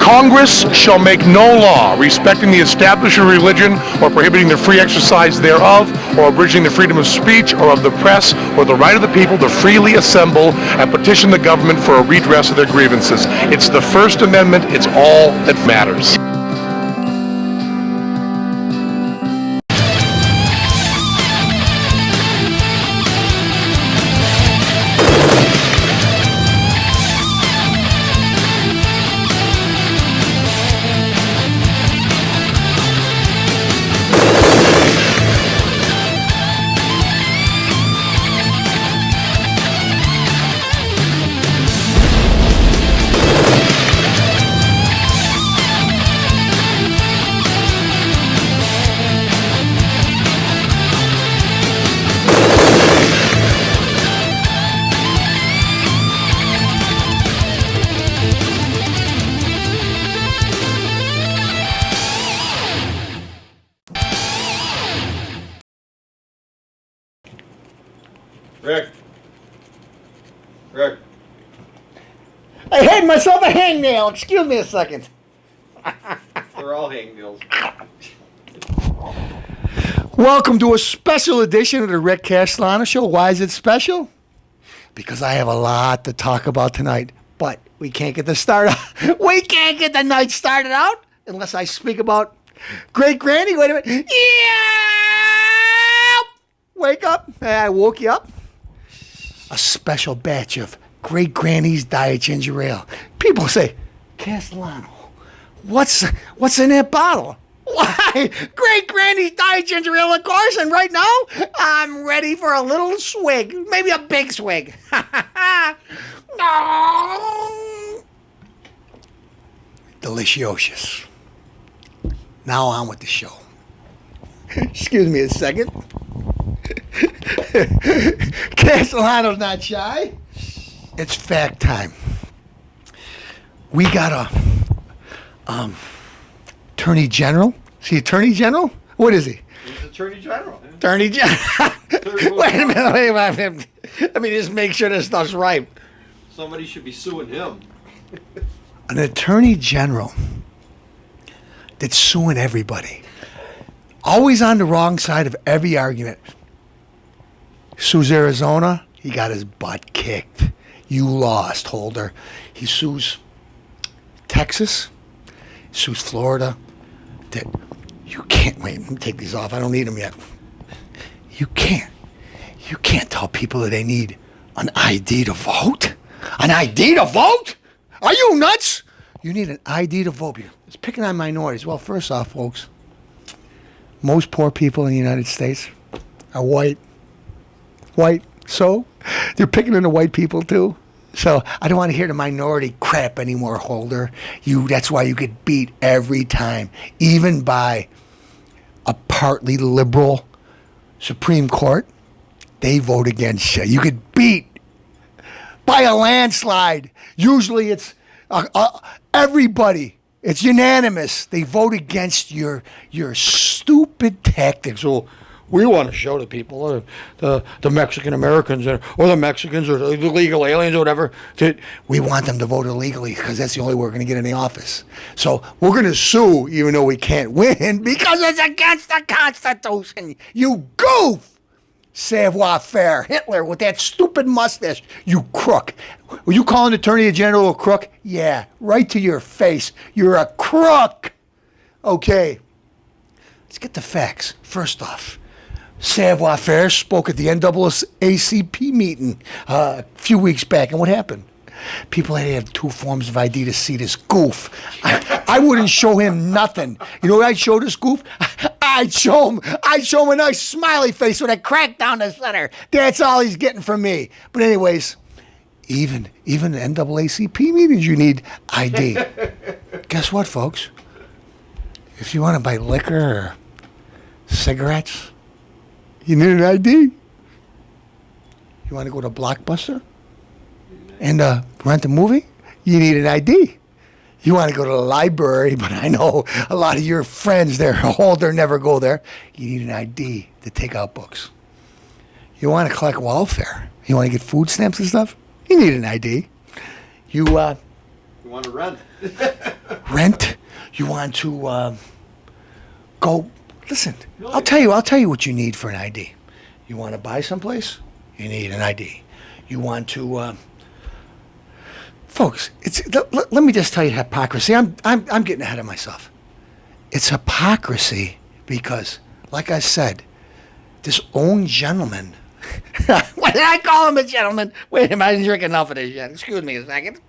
Congress shall make no law respecting the establishment of religion or prohibiting the free exercise thereof or abridging the freedom of speech or of the press or the right of the people to freely assemble and petition the government for a redress of their grievances. It's the First Amendment. It's all that matters. Rick. I had myself a hangnail. Excuse me a second. They're all hangnails. Welcome to a special edition of the Rick Castellano Show. Why is it special? Because I have a lot to talk about tonight. But we can't get we can't get the night started out unless I speak about Great Granny. Wait a minute. Yeah! Wake up. I woke you up. A special batch of Great Granny's Diet Ginger Ale. People say, Castellano, what's in that bottle? Why? Great Granny's Diet Ginger Ale, of course, and right now, I'm ready for a little swig. Maybe a big swig. No. Delicious. Now on with the show. Excuse me a second. Castellano's not shy. It's fact time. We got a Attorney General. Is he Attorney General? What is he? He's Attorney General. Attorney General. Wait a minute. Let me just make sure this stuff's right. Somebody should be suing him. An Attorney General that's suing everybody. Always on the wrong side of every argument. Sues Arizona, he got his butt kicked. You lost, Holder. He sues Texas, sues Florida. That you can't, wait, let me take these off. I don't need them yet. You can't tell people that they need an ID to vote? An ID to vote? Are you nuts? You need an ID to vote. It's picking on minorities. Well, first off, folks, most poor people in the United States are white. So they're picking on the white people too. So I don't want to hear the minority crap anymore, Holder. That's why you get beat every time, even by a partly liberal Supreme Court. They vote against you. You get beat by a landslide. Usually it's everybody. It's unanimous. They vote against your stupid tactics. Well, we want to show the people, the Mexican Americans, or the Mexicans, or the illegal aliens, or whatever, that we want them to vote illegally because that's the only way we're going to get in the office. So we're going to sue, even though we can't win, because it's against the Constitution. You goof! Savoir-faire. Hitler with that stupid mustache. You crook. Were you calling Attorney General a crook? Yeah, right to your face. You're a crook. Okay. Let's get the facts. First off, Savoir-faire spoke at the NAACP meeting a few weeks back, and what happened? People had to have two forms of ID to see this goof. I wouldn't show him nothing. You know what I'd show this goof? I'd show him a nice smiley face with a crack down the center. That's all he's getting from me. But anyways, even the NAACP meetings, you need ID. Guess what, folks? If you want to buy liquor or cigarettes, you need an ID. You want to go to Blockbuster and rent a movie? You need an ID. You want to go to the library, but I know a lot of your friends, they're older, never go there. You need an ID to take out books. You want to collect welfare. You want to get food stamps and stuff? You need an ID. You want want to rent. Rent? You want to go? Listen, No, I'll tell you what you need for an ID. You want to buy someplace? You need an ID. You want to, folks? Let me just tell you hypocrisy. I'm getting ahead of myself. It's hypocrisy because, like I said, this old gentleman. Why did I call him a gentleman? Wait a minute, I didn't drink enough of this yet. Excuse me a second.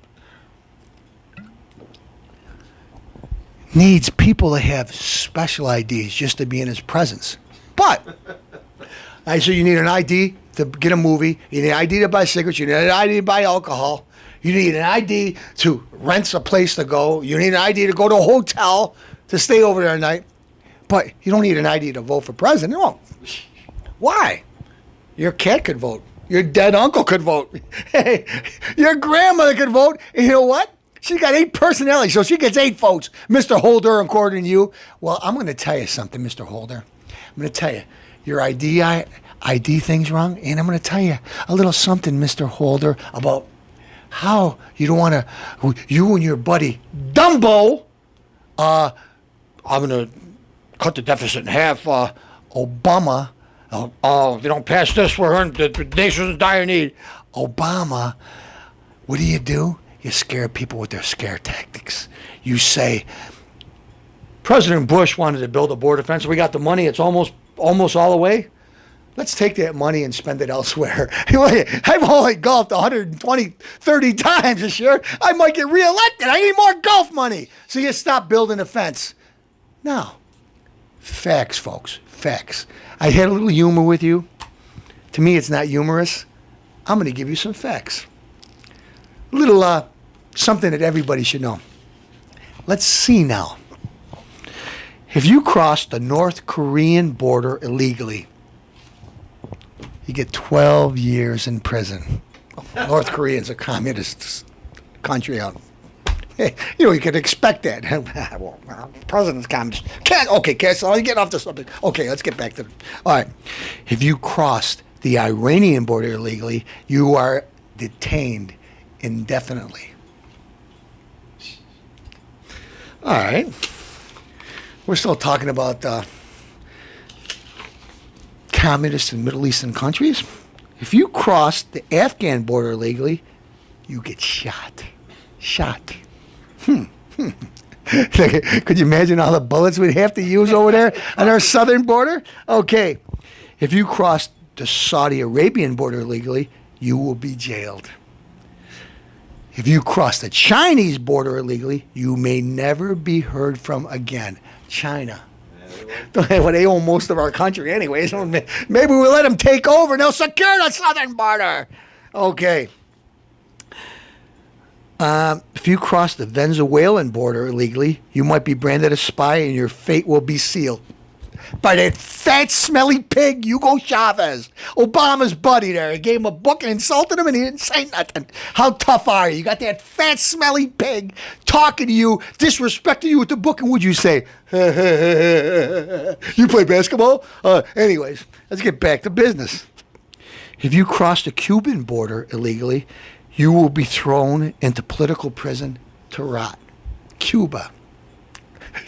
Needs people to have special IDs just to be in his presence. But, so you need an ID to get a movie. You need an ID to buy cigarettes. You need an ID to buy alcohol. You need an ID to rent a place to go. You need an ID to go to a hotel to stay over there at night. But you don't need an ID to vote for president. No. Why? Your cat could vote. Your dead uncle could vote. Hey, your grandmother could vote. And you know what? She got 8 personalities, so she gets 8 votes. Mr. Holder, according to you. Well, I'm going to tell you something, Mr. Holder. I'm going to tell you, your ID thing's wrong, and I'm going to tell you a little something, Mr. Holder, about how you don't want to, you and your buddy Dumbo, I'm going to cut the deficit in half, Obama. Oh, if you don't pass this, the nation's in dire need. Obama, what do? You scare people with their scare tactics. You say, President Bush wanted to build a border fence. We got the money. It's almost all the way. Let's take that money and spend it elsewhere. I've only golfed 30 times this year. I might get reelected. I need more golf money. So you stop building a fence. No. Facts, folks. Facts. I had a little humor with you. To me, it's not humorous. I'm going to give you some facts. A little something that everybody should know. Let's see now. If you cross the North Korean border illegally, you get 12 years in prison. North Korea's a communist country. Hey, you could expect that. Well, president's communist. Okay, Castellano, you're getting off the subject. Okay, let's get back to all right. If you crossed the Iranian border illegally, you are detained indefinitely. All right. We're still talking about communist and Middle Eastern countries. If you cross the Afghan border illegally, you get shot. Could you imagine all the bullets we'd have to use over there on our southern border? Okay. If you cross the Saudi Arabian border illegally, you will be jailed. If you cross the Chinese border illegally, you may never be heard from again. China. Well, they own most of our country anyways. Maybe we'll let them take over and they'll secure the southern border. Okay. If you cross the Venezuelan border illegally, you might be branded a spy and your fate will be sealed by that fat, smelly pig, Hugo Chavez, Obama's buddy there. He gave him a book and insulted him and he didn't say nothing. How tough are you? You got that fat, smelly pig talking to you, disrespecting you with the book, and what'd you say? You play basketball? Anyways, let's get back to business. If you cross the Cuban border illegally, you will be thrown into political prison to rot. Cuba.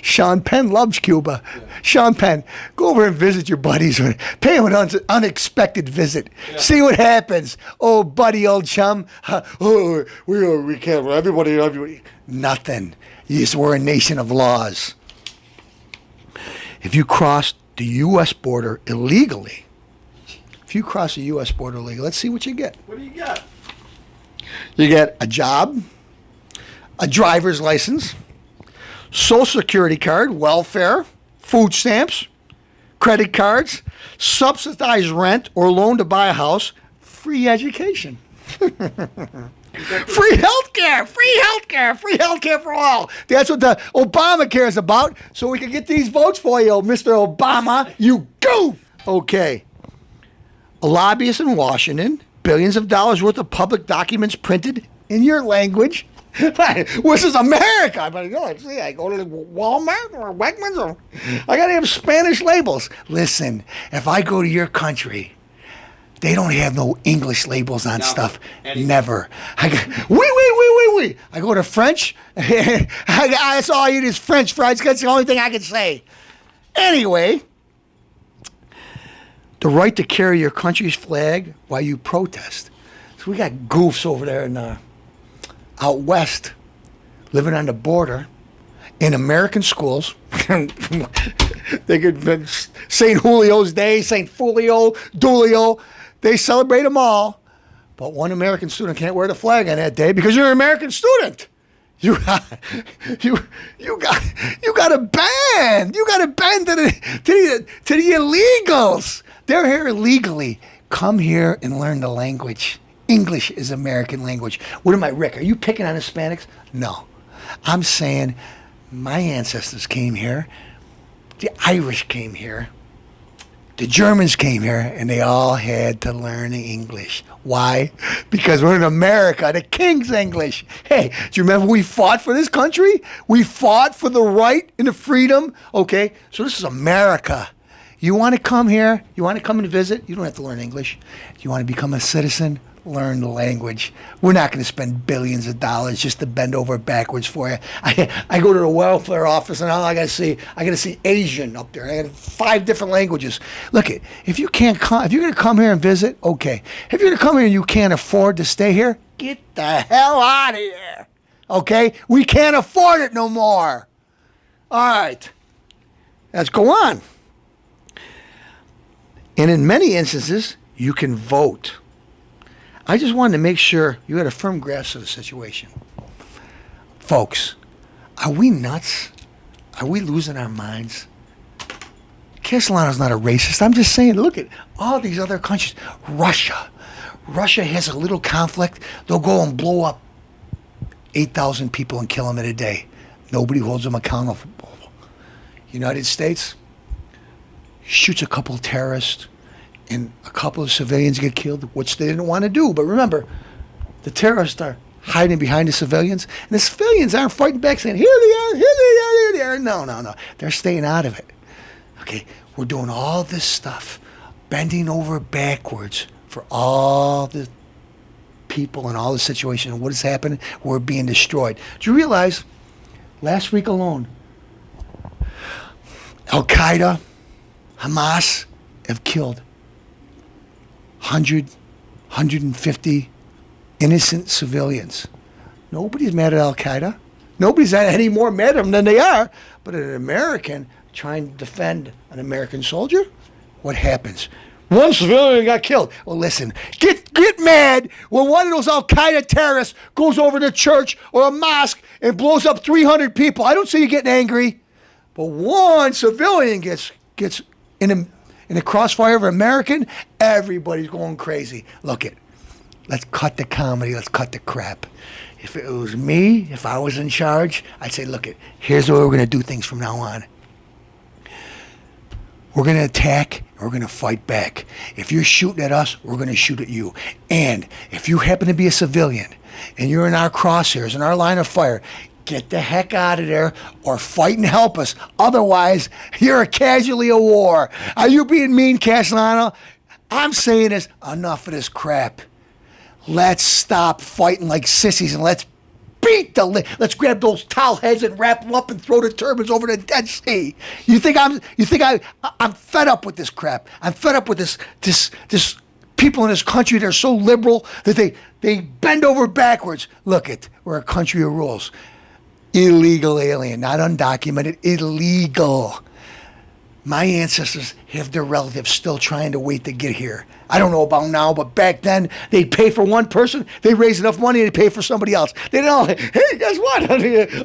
Sean Penn loves Cuba. Yeah. Sean Penn, go over and visit your buddies. Pay them an unexpected visit. Yeah. See what happens. Oh, buddy, old chum. We can't. Everybody. Nothing. We're a nation of laws. If you cross the U.S. border illegally, let's see what you get. What do you get? You get a job, a driver's license, Social Security card, welfare, food stamps, credit cards, subsidized rent or loan to buy a house, free education. Free healthcare for all. That's what the Obamacare is about. So we can get these votes for you, Mr. Obama. You goof. Okay. A lobbyist in Washington, billions of dollars worth of public documents printed in your language. This is America. But see, I go to Walmart or Wegmans, or I gotta have Spanish labels. Listen, if I go to your country, They don't have no English labels on No, stuff. any- Never. I go, wait. I go to French. That's all I eat is French fries. That's the only thing I can say. Anyway, the right to carry your country's flag while you protest. So we got goofs over there out west, living on the border, in American schools. They could St. Julio's Day, St. Julio, Dulio. They celebrate them all, but one American student can't wear the flag on that day because you're an American student. You got a ban. You got a ban to the illegals. They're here illegally. Come here and learn the language. English is American language. What am I, Rick? Are you picking on Hispanics? No. I'm saying my ancestors came here. The Irish came here. The Germans came here, and they all had to learn English. Why? Because we're in America, the King's English. Hey, do you remember we fought for this country? We fought for the right and the freedom. Okay, so this is America. You want to come here? You want to come and visit? You don't have to learn English. You want to become a citizen? Learn the language. We're not going to spend billions of dollars just to bend over backwards for you. I go to the welfare office and all I got to see Asian up there. I got 5 different languages. Look, if you can't come, if you're going to come here and visit, okay. If you're going to come here and you can't afford to stay here, get the hell out of here. Okay, we can't afford it no more. All right, let's go on. And in many instances, you can vote. I just wanted to make sure you had a firm grasp of the situation. Folks, are we nuts? Are we losing our minds? Castellano's not a racist. I'm just saying, look at all these other countries. Russia. Russia has a little conflict. They'll go and blow up 8,000 people and kill them in a day. Nobody holds them accountable. United States shoots a couple terrorists and a couple of civilians get killed, which they didn't want to do. But remember, the terrorists are hiding behind the civilians, and the civilians aren't fighting back saying, here they are, here they are, here they are. No. They're staying out of it. Okay, we're doing all this stuff, bending over backwards for all the people and all the situation and what is happening. We're being destroyed. Do you realize, last week alone, Al-Qaeda, Hamas have killed 150 innocent civilians. Nobody's mad at Al-Qaeda. Nobody's any more mad at them than they are. But an American trying to defend an American soldier, what happens? One civilian got killed. Well, listen, get mad when one of those Al-Qaeda terrorists goes over to a church or a mosque and blows up 300 people. I don't see you getting angry. But one civilian gets in the crossfire of an American, everybody's going crazy. Let's cut the comedy, let's cut the crap. If it was me, if I was in charge, I'd say, here's the way we're going to do things from now on. We're going to attack, and we're going to fight back. If you're shooting at us, we're going to shoot at you. And if you happen to be a civilian, and you're in our crosshairs, in our line of fire, get the heck out of there or fight and help us. Otherwise, you're a casualty of war. Are you being mean, Castellano? I'm saying is enough of this crap. Let's stop fighting like sissies and let's let's grab those towel heads and wrap them up and throw the turbans over the Dead Sea. You think I'm fed up with this crap. I'm fed up with this people in this country that are so liberal that they bend over backwards. We're a country of rules. Illegal alien, not undocumented, illegal. My ancestors have their relatives still trying to wait to get here. I don't know about now, but back then, they'd pay for one person, they raise enough money to pay for somebody else. They don't, hey, guess what?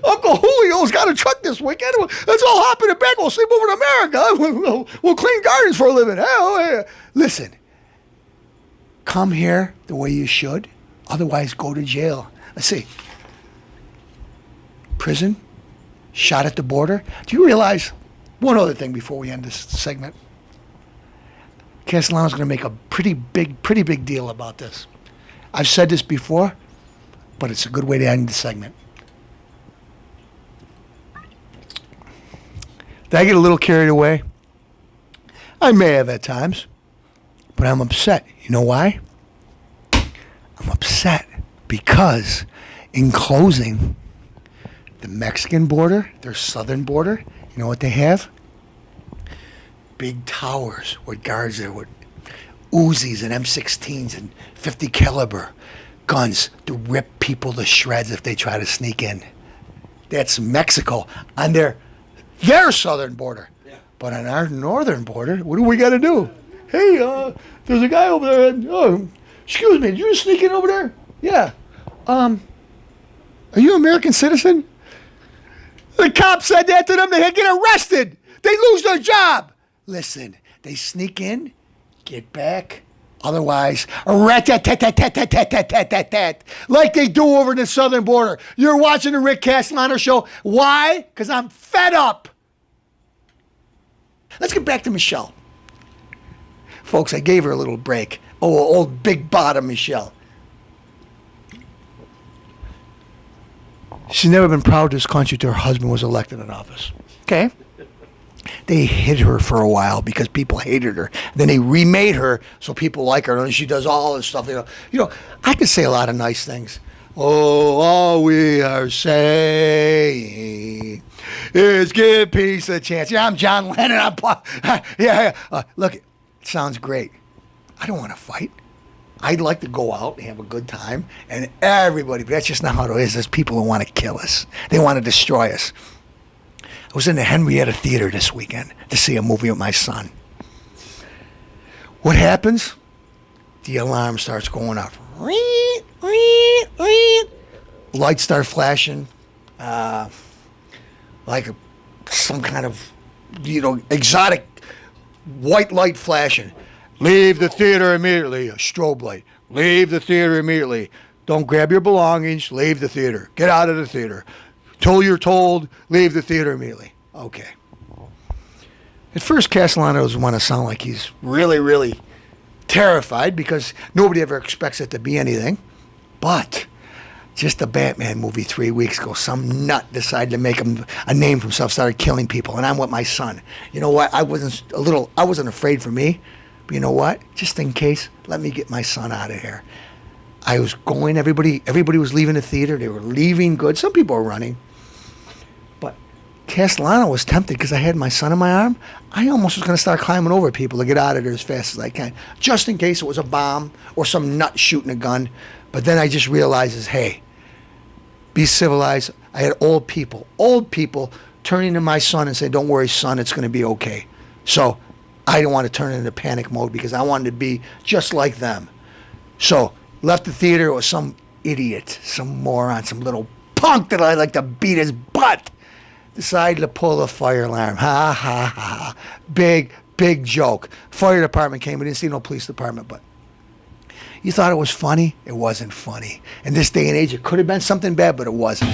Uncle Julio's got a truck this weekend. Let's all hop in the back. We'll sleep over in America. We'll clean gardens for a living. Hey, listen, come here the way you should. Otherwise, go to jail. Let's see. Prison, shot at the border. Do you realize, one other thing before we end this segment, Castellano's going to make a pretty big deal about this. I've said this before, but it's a good way to end the segment. Did I get a little carried away? I may have at times. But I'm upset. You know why? I'm upset because in closing the Mexican border, their southern border, you know what they have? Big towers with guards there with Uzis and M16s and 50 caliber guns to rip people to shreds if they try to sneak in. That's Mexico on their southern border. Yeah. But on our northern border, what do we got to do? Hey, there's a guy over there. Oh, excuse me, did you just sneak in over there? Yeah. Are you an American citizen? The cop said that to them. They get arrested. They lose their job. Listen, they sneak in, get back. Otherwise, rat-tat-tat-tat-tat-tat-tat-tat-tat, like they do over the southern border. You're watching the Rick Castellano show. Why? Because I'm fed up. Let's get back to Michelle. Folks, I gave her a little break. Oh, old big bottom Michelle. She's never been proud of this country till her husband was elected in office. Okay? They hid her for a while because people hated her. Then they remade her so people like her, and she does all this stuff. You know, I could say a lot of nice things. Oh, all we are saying is give peace a chance. Yeah, I'm John Lennon. Look, it sounds great. I don't want to fight. I'd like to go out and have a good time, and everybody, but that's just not how it is. There's people who want to kill us. They want to destroy us. I was in the Henrietta Theater this weekend to see a movie with my son. What happens? The alarm starts going off. Lights start flashing, like some kind of, exotic white light flashing. Leave the theater immediately. A strobe light. Leave the theater immediately. Don't grab your belongings. Leave the theater. Get out of the theater. Till you're told, leave the theater immediately. Okay. At first, Castellano doesn't want to sound like he's really, really terrified because nobody ever expects it to be anything. But just a Batman movie 3 weeks ago, some nut decided to make him a name for himself, started killing people, and I'm with my son. You know what? I wasn't afraid for me, but you know what? Just in case, let me get my son out of here. I was going, everybody was leaving the theater. They were leaving good. Some people were running. But Castellano was tempted because I had my son in my arm. I almost was going to start climbing over people to get out of there as fast as I can, just in case it was a bomb or some nut shooting a gun. But then I just realized, hey, be civilized. I had old people turning to my son and saying, don't worry, son, it's going to be okay. So I didn't want to turn into panic mode because I wanted to be just like them. So left the theater with some idiot, some moron, some little punk that I like to beat his butt. Decided to pull the fire alarm. Ha, ha, ha. Big joke. Fire department came. We didn't see no police department, but you thought it was funny? It wasn't funny. In this day and age, it could have been something bad, but it wasn't.